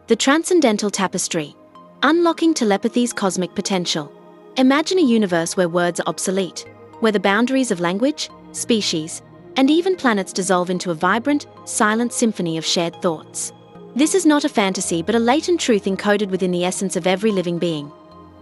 The Transcendental Tapestry. Unlocking telepathy's cosmic potential. Imagine a universe where words are obsolete, where the boundaries of language, species, and even planets dissolve into a vibrant, silent symphony of shared thoughts. This is not a fantasy but a latent truth encoded within the essence of every living being.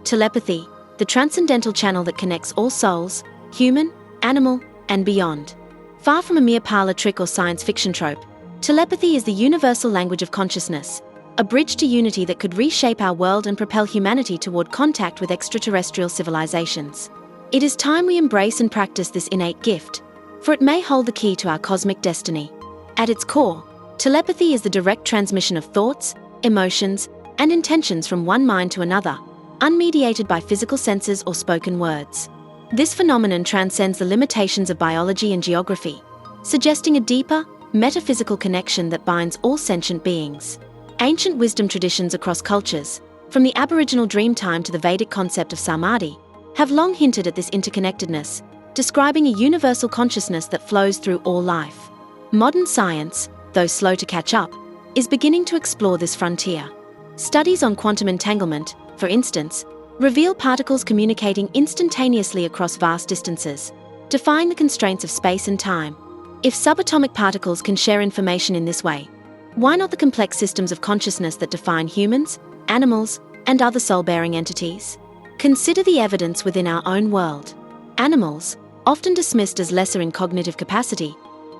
Telepathy, the transcendental channel that connects all souls, human, animal, and beyond. Far from a mere parlor trick or science fiction trope, telepathy is the universal language of consciousness, a bridge to unity that could reshape our world and propel humanity toward contact with extraterrestrial civilizations. It is time we embrace and practice this innate gift, for it may hold the key to our cosmic destiny. At its core, telepathy is the direct transmission of thoughts, emotions, and intentions from one mind to another, unmediated by physical senses or spoken words. This phenomenon transcends the limitations of biology and geography, suggesting a deeper, metaphysical connection that binds all sentient beings. Ancient wisdom traditions across cultures, from the Aboriginal Dreamtime to the Vedic concept of samadhi, have long hinted at this interconnectedness, describing a universal consciousness that flows through all life. Modern science, though slow to catch up, is beginning to explore this frontier. Studies on quantum entanglement, for instance, reveal particles communicating instantaneously across vast distances, defying the constraints of space and time. If subatomic particles can share information in this way, why not the complex systems of consciousness that define humans, animals, and other soul-bearing entities? Consider the evidence within our own world. Animals, often dismissed as lesser in cognitive capacity,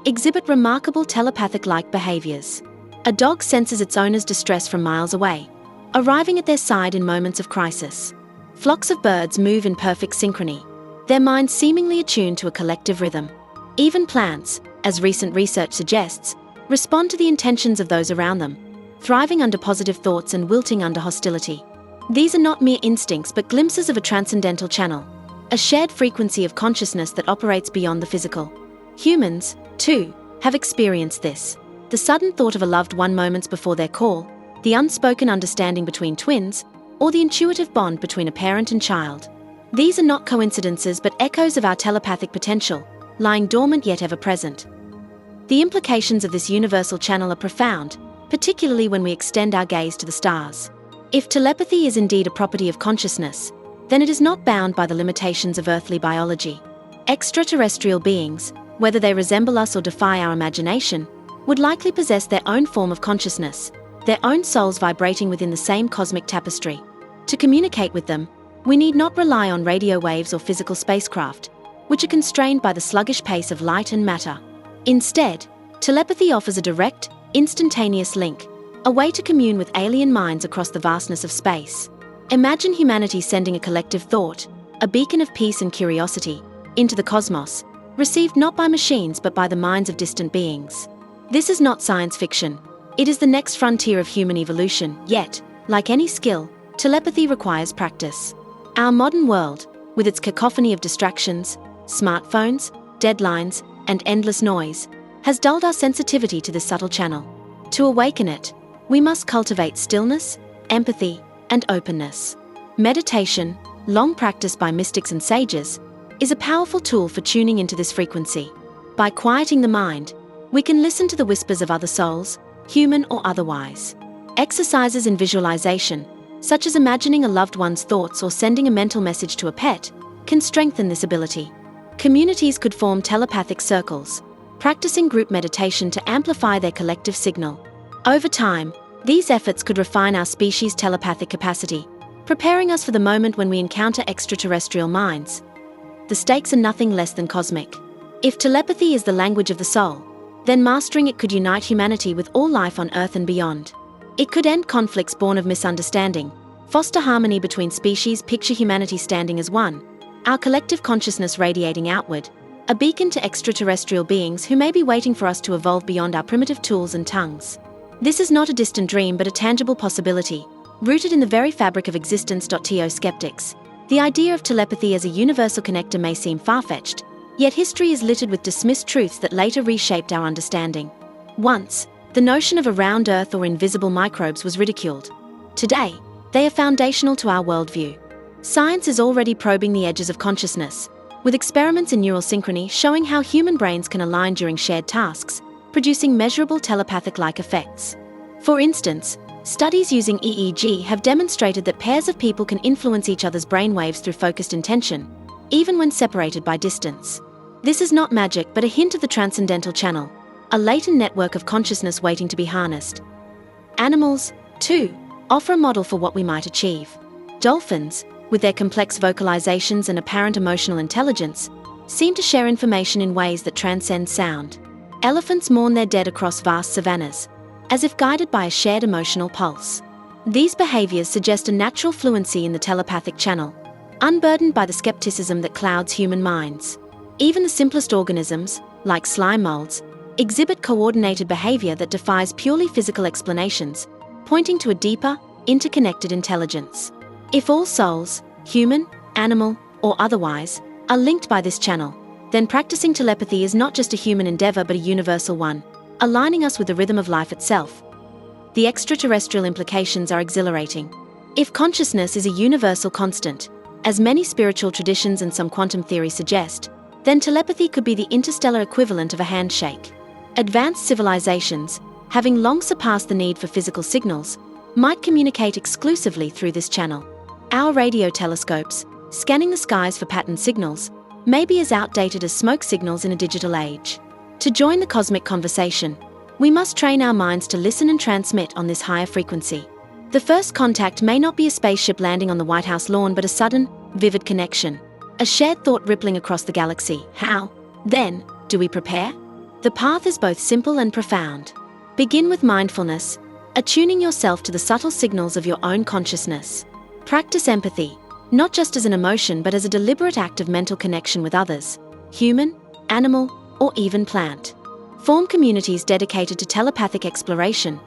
exhibit remarkable telepathic-like behaviors. A dog senses its owner's distress from miles away, arriving at their side in moments of crisis. Flocks of birds move in perfect synchrony, their minds seemingly attuned to a collective rhythm. Even plants, as recent research suggests, respond to the intentions of those around them, thriving under positive thoughts and wilting under hostility. These are not mere instincts but glimpses of a transcendental channel, a shared frequency of consciousness that operates beyond the physical. Humans, too, have experienced this. The sudden thought of a loved one moments before their call, the unspoken understanding between twins, or the intuitive bond between a parent and child. These are not coincidences but echoes of our telepathic potential, lying dormant yet ever present. The implications of this universal channel are profound, particularly when we extend our gaze to the stars. If telepathy is indeed a property of consciousness, then it is not bound by the limitations of earthly biology. Extraterrestrial beings, whether they resemble us or defy our imagination, would likely possess their own form of consciousness, their own souls vibrating within the same cosmic tapestry. To communicate with them, we need not rely on radio waves or physical spacecraft, which are constrained by the sluggish pace of light and matter. Instead, telepathy offers a direct, instantaneous link, a way to commune with alien minds across the vastness of space. Imagine humanity sending a collective thought, a beacon of peace and curiosity, into the cosmos, received not by machines but by the minds of distant beings. This is not science fiction. It is the next frontier of human evolution, yet, like any skill, telepathy requires practice. Our modern world, with its cacophony of distractions, smartphones, deadlines, and endless noise, has dulled our sensitivity to this subtle channel. To awaken it, we must cultivate stillness, empathy, and openness. Meditation, long practiced by mystics and sages, is a powerful tool for tuning into this frequency. By quieting the mind, we can listen to the whispers of other souls, human or otherwise. Exercises in visualization, such as imagining a loved one's thoughts or sending a mental message to a pet, can strengthen this ability. Communities could form telepathic circles, practicing group meditation to amplify their collective signal. Over time, these efforts could refine our species' telepathic capacity, preparing us for the moment when we encounter extraterrestrial minds. The stakes are nothing less than cosmic. If telepathy is the language of the soul, then mastering it could unite humanity with all life on Earth and beyond. It could end conflicts born of misunderstanding, foster harmony between species, picture humanity standing as one, our collective consciousness radiating outward, a beacon to extraterrestrial beings who may be waiting for us to evolve beyond our primitive tools and tongues. This is not a distant dream but a tangible possibility, rooted in the very fabric of existence. To skeptics, the idea of telepathy as a universal connector may seem far-fetched, yet history is littered with dismissed truths that later reshaped our understanding. Once, the notion of a round Earth or invisible microbes was ridiculed. Today, they are foundational to our worldview. Science is already probing the edges of consciousness, with experiments in neural synchrony showing how human brains can align during shared tasks, producing measurable telepathic-like effects. For instance, Studies using EEG have demonstrated that pairs of people can influence each other's brainwaves through focused intention, even when separated by distance. This is not magic but a hint of the Transcendental channel, a latent network of consciousness waiting to be harnessed. Animals, too, offer a model for what we might achieve. Dolphins, with their complex vocalizations and apparent emotional intelligence, seem to share information in ways that transcend sound. Elephants mourn their dead across vast savannas, as if guided by a shared emotional pulse. These behaviors suggest a natural fluency in the telepathic channel, unburdened by the skepticism that clouds human minds. Even the simplest organisms, like slime molds, exhibit coordinated behavior that defies purely physical explanations, pointing to a deeper, interconnected intelligence. If all souls, human, animal, or otherwise, are linked by this channel, then practicing telepathy is not just a human endeavor but a universal one, aligning us with the rhythm of life itself. The extraterrestrial implications are exhilarating. If consciousness is a universal constant, as many spiritual traditions and some quantum theory suggest, then telepathy could be the interstellar equivalent of a handshake. Advanced civilizations, having long surpassed the need for physical signals, might communicate exclusively through this channel. Our radio telescopes, scanning the skies for patterned signals, may be as outdated as smoke signals in a digital age. To join the cosmic conversation, we must train our minds to listen and transmit on this higher frequency. The first contact may not be a spaceship landing on the White House lawn but a sudden, vivid connection. A shared thought rippling across the galaxy. How, then, do we prepare? The path is both simple and profound. Begin with mindfulness, attuning yourself to the subtle signals of your own consciousness. Practice empathy, not just as an emotion but as a deliberate act of mental connection with others, human, animal, or even plant. Form communities dedicated to telepathic exploration,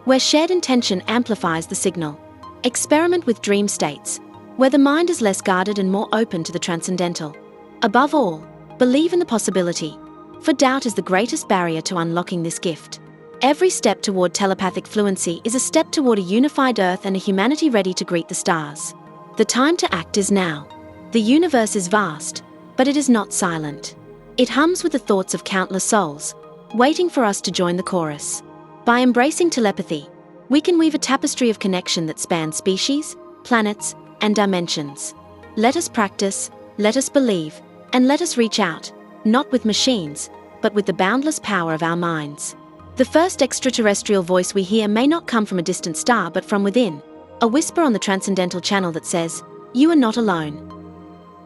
where shared intention amplifies the signal. Experiment with dream states, where the mind is less guarded and more open to the transcendental. Above all, believe in the possibility, for doubt is the greatest barrier to unlocking this gift. Every step toward telepathic fluency is a step toward a unified Earth and a humanity ready to greet the stars. The time to act is now. The universe is vast, but it is not silent. It hums with the thoughts of countless souls, waiting for us to join the chorus. By embracing telepathy, we can weave a tapestry of connection that spans species, planets, and dimensions. Let us practice, let us believe, and let us reach out, not with machines, but with the boundless power of our minds. The first extraterrestrial voice we hear may not come from a distant star but from within, a whisper on the Transcendental channel that says, "You are not alone."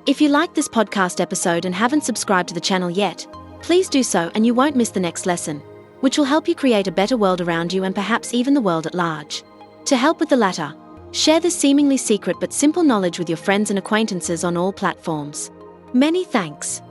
If you like this podcast episode and haven't subscribed to the channel yet, please do so and you won't miss the next lesson, which will help you create a better world around you and perhaps even the world at large. To help with the latter, share this seemingly secret but simple knowledge with your friends and acquaintances on all platforms. Many thanks.